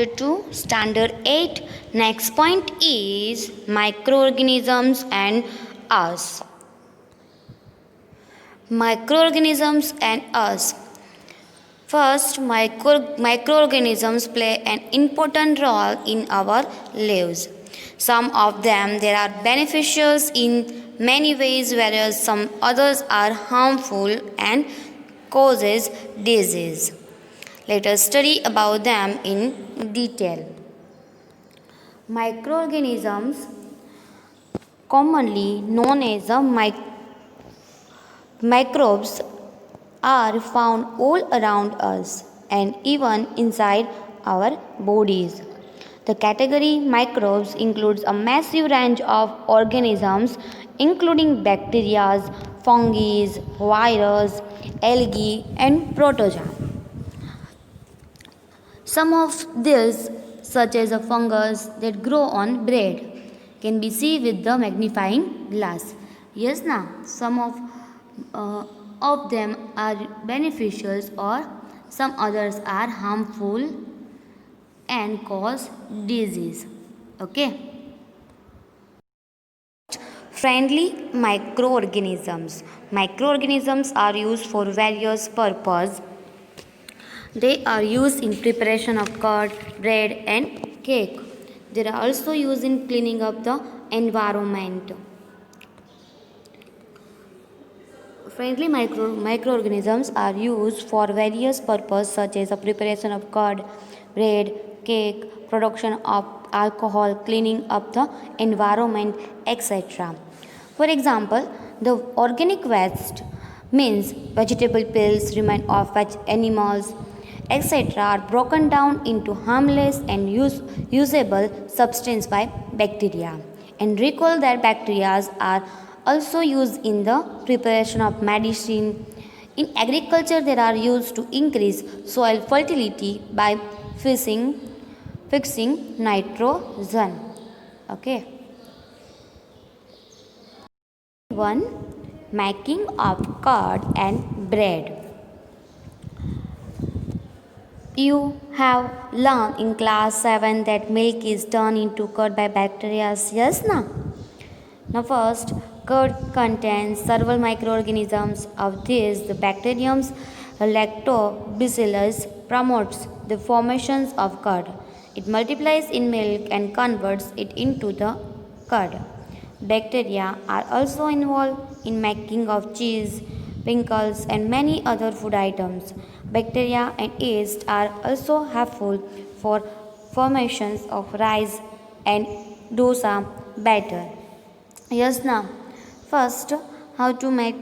to Standard 8. Next point is microorganisms and us. Microorganisms and us. First, microorganisms play an important role in our lives. Some of them they are beneficial in many ways, whereas some others are harmful and causes disease. Let us study about them in detail. Microorganisms, commonly known as microbes, are found all around us and even inside our bodies. The category microbes includes a massive range of organisms including bacteria, fungi, viruses, algae and protozoa. Some of these, such as a fungus that grow on bread, can be seen with the magnifying glass. Yes, now some of them are beneficial or some others are harmful and cause disease. Okay. Friendly microorganisms. Microorganisms are used for various purposes. They are used in preparation of curd, bread and cake. They are also used in cleaning up the environment. Friendly microorganisms are used for various purposes such as the preparation of curd, bread, cake, production of alcohol, cleaning up the environment, etc. For example, the organic waste means vegetable peels, remains of animals, etc. are broken down into harmless and usable substance by bacteria. And recall that bacteria are also used in the preparation of medicine. In agriculture, they are used to increase soil fertility by fixing nitrogen. Okay. 1. Making of curd and bread. You have learned in class 7 that milk is turned into curd by bacteria. Yes, na? Now, first, curd contains several microorganisms. Of these, the bacterium Lactobacillus promotes the formation of curd. It multiplies in milk and converts it into the curd. Bacteria are also involved in making of cheese, pickles, and many other food items. Bacteria and yeast are also helpful for formations of rice and dosa batter. Yes, now, first, how to make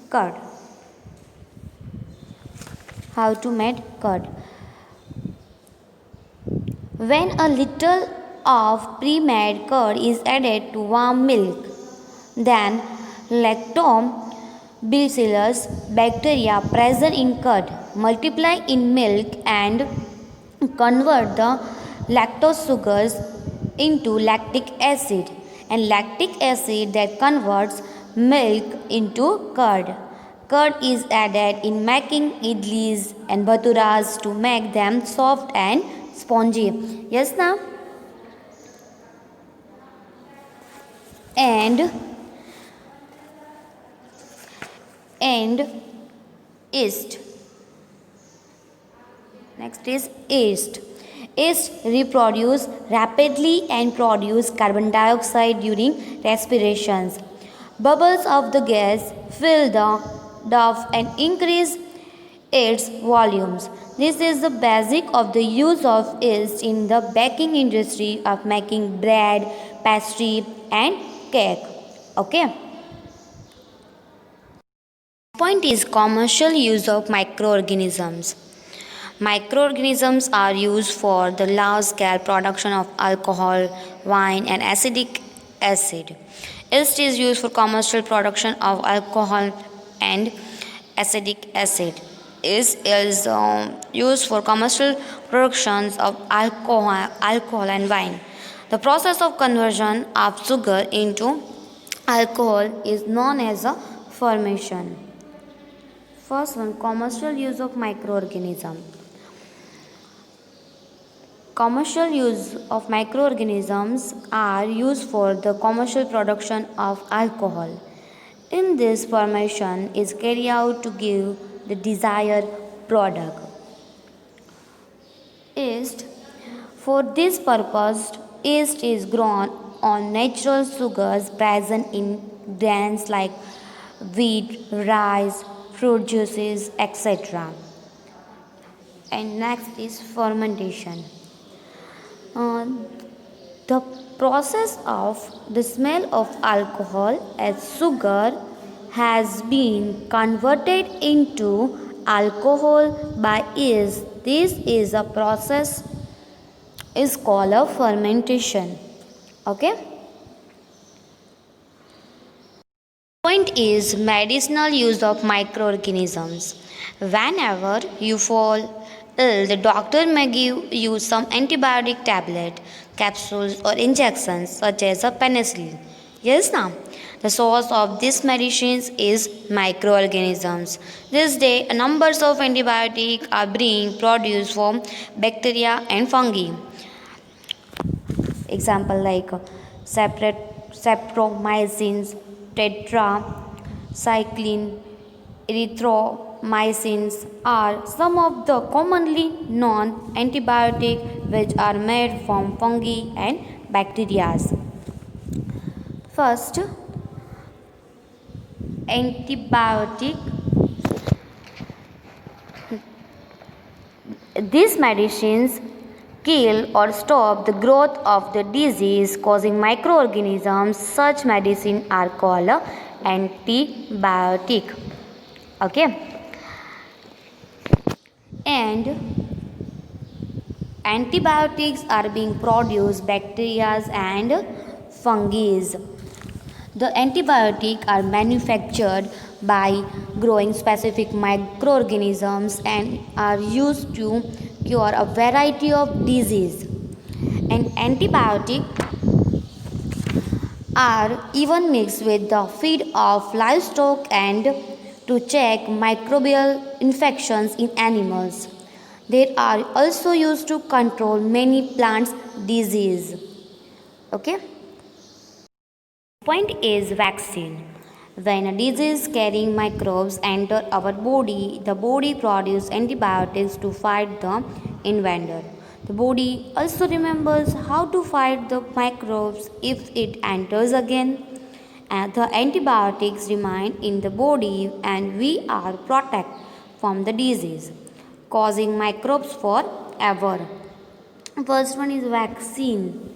curd. How to make curd. When a little of pre-made curd is added to warm milk, then lactobacillus bacteria present in curd multiply in milk and convert the lactose sugars into lactic acid, and lactic acid that converts milk into curd. Curd is added in making idlis and bhaturas to make them soft and spongy. Yes, now? And yeast. Next is yeast. Yeast reproduce rapidly and produce carbon dioxide during respirations. Bubbles of the gas fill the dough and increase its volumes. This is the basic of the use of yeast in the baking industry of making bread, pastry and cake. Okay. Point is commercial use of microorganisms. Microorganisms are used for the large-scale production of alcohol, wine, and acetic acid. Yeast is used for commercial production of alcohol and acetic acid. Yeast is used for commercial productions of alcohol and wine. The process of conversion of sugar into alcohol is known as a fermentation. First one, commercial use of microorganism. Commercial use of microorganisms are used for the commercial production of alcohol. In this fermentation is carried out to give the desired product. Yeast. For this purpose, yeast is grown on natural sugars present in grains like wheat, rice, fruit juices, etc. And next is fermentation. Uh, the process of the smell of alcohol as sugar has been converted into alcohol by yeast. This is a process is called a fermentation. Okay. Point is medicinal use of microorganisms. Whenever you fall ill, the doctor may give you some antibiotic tablet, capsules or injections such as a penicillin. Yes, now the source of these medicines is microorganisms. This day, numbers of antibiotics are being produced from bacteria and fungi. Example like streptomycins, tetracycline, erythromycins are some of the commonly known antibiotics which are made from fungi and bacteria. First, antibiotic. These medicines kill or stop the growth of the disease causing microorganisms. Such medicine are called antibiotic. Okay. And antibiotics are being produced bacteria and fungi. The antibiotics are manufactured by growing specific microorganisms and are used to cure a variety of diseases. And antibiotics are even mixed with the feed of livestock and to check microbial infections in animals. They are also used to control many plants' disease. Okay. Point is vaccine. When a disease carrying microbes enter our body, the body produces antibiotics to fight the invader. The body also remembers how to fight the microbes if it enters again. And the antibiotics remain in the body and we are protected from the disease, causing microbes forever. First one is vaccine,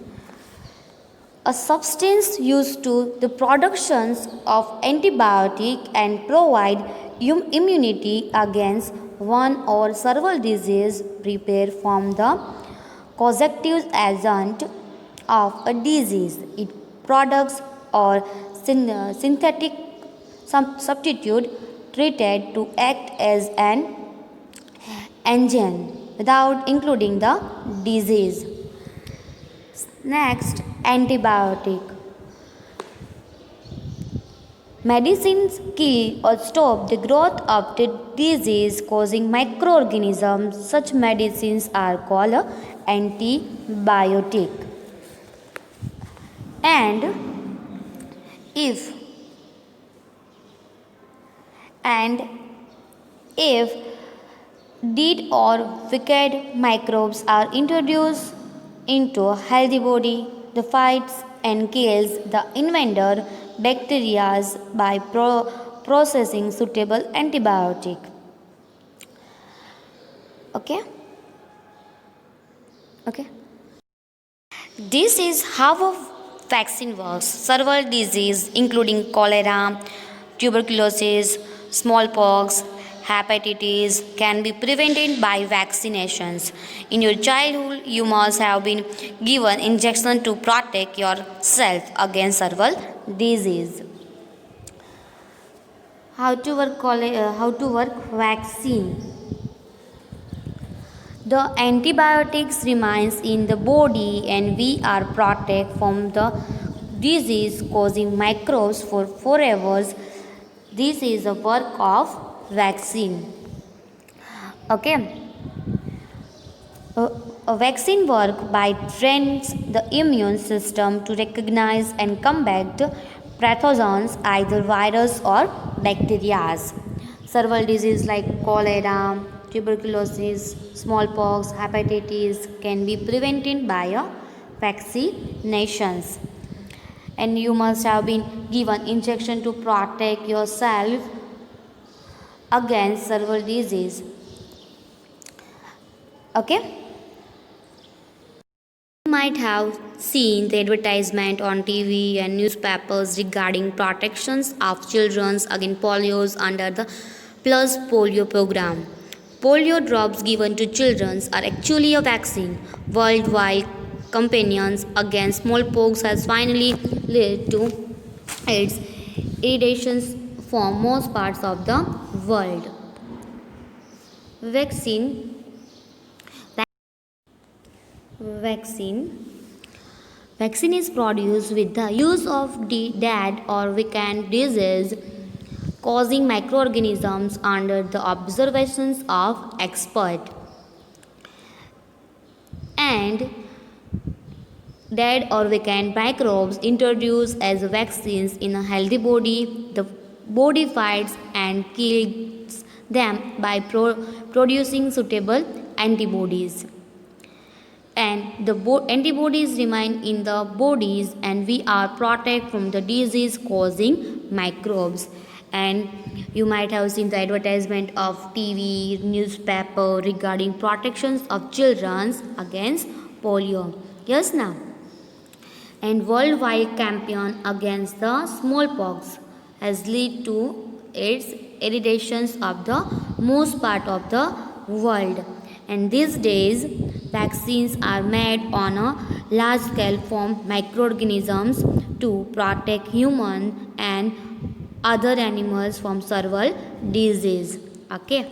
a substance used to the productions of antibiotic and provide immunity against one or several diseases prepared from the causative agent of a disease. It products or synthetic substitute treated to act as an engine without including the disease. Next, antibiotic. Medicines kill or stop the growth of the disease causing microorganisms. Such medicines are called antibiotic. And if dead or wicked microbes are introduced into a healthy body, the fights and kills the invader bacteria by processing suitable antibiotic. Okay. This is how a vaccine works. Several diseases including cholera, tuberculosis, smallpox, hepatitis can be prevented by vaccinations. In your childhood, you must have been given injection to protect yourself against several disease. How to work vaccine? The antibiotics remains in the body and we are protected from the disease causing microbes for forever. This is the work of vaccine. Okay. A vaccine work by trains the immune system to recognize and combat pathogens, either virus or bacteria. Several diseases like cholera, tuberculosis, smallpox, hepatitis can be prevented by a vaccinations. And you must have been given injection to protect yourself against several disease. Okay. You might have seen the advertisement on TV and newspapers regarding protections of children against polios under the Plus Polio program. Polio drops given to children are actually a vaccine. Worldwide campaigns against smallpox has finally led to its eradications from most parts of the world. Vaccine Vaccine Vaccine is produced with the use of dead or weakened disease causing microorganisms under the observations of expert and dead or weakened microbes introduced as vaccines in a healthy body. The body fights and kills them by producing suitable antibodies, and the antibodies remain in the bodies and we are protected from the disease causing microbes. And you might have seen the advertisement of TV, newspaper regarding protections of children against polio. Yes, now. And worldwide campaign against the smallpox has led to its eradications of the most part of the world. And these days, vaccines are made on a large scale from microorganisms to protect humans and other animals from several diseases. Okay.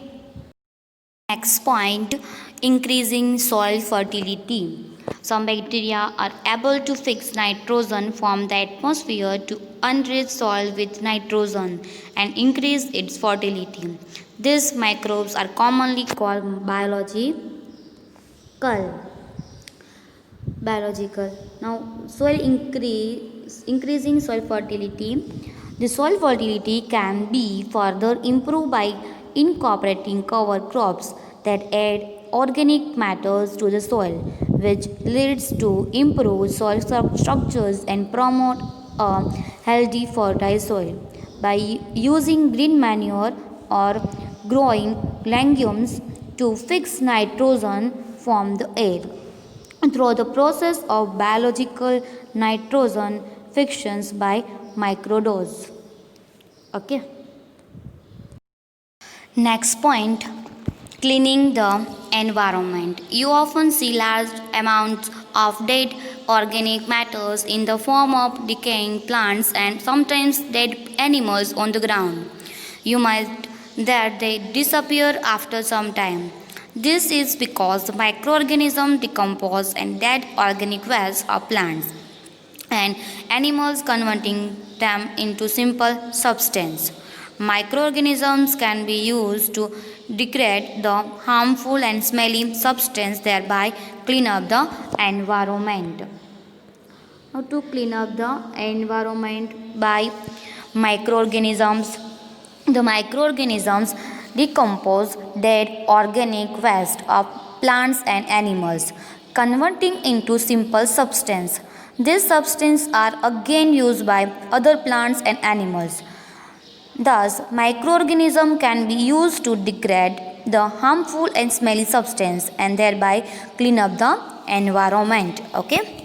Next point, increasing soil fertility. Some bacteria are able to fix nitrogen from the atmosphere to enrich soil with nitrogen and increase its fertility. These microbes are commonly called biological. Now, increasing soil fertility. The soil fertility can be further improved by incorporating cover crops that add organic matters to the soil, which leads to improved soil structures and promote a healthy fertile soil. By using green manure or growing legumes to fix nitrogen from the air through the process of biological nitrogen fixations by microdose. Okay. Next point, cleaning the environment. You often see large amounts of dead organic matters in the form of decaying plants and sometimes dead animals on the ground. You might that they disappear after some time. This is because the microorganisms decompose and dead organic waste of plants and animals converting them into simple substance. Microorganisms can be used to degrade the harmful and smelly substance, thereby clean up the environment. How to clean up the environment by microorganisms? The microorganisms decompose dead organic waste of plants and animals, converting into simple substance. These substances are again used by other plants and animals. Thus, microorganisms can be used to degrade the harmful and smelly substance and thereby clean up the environment. Okay.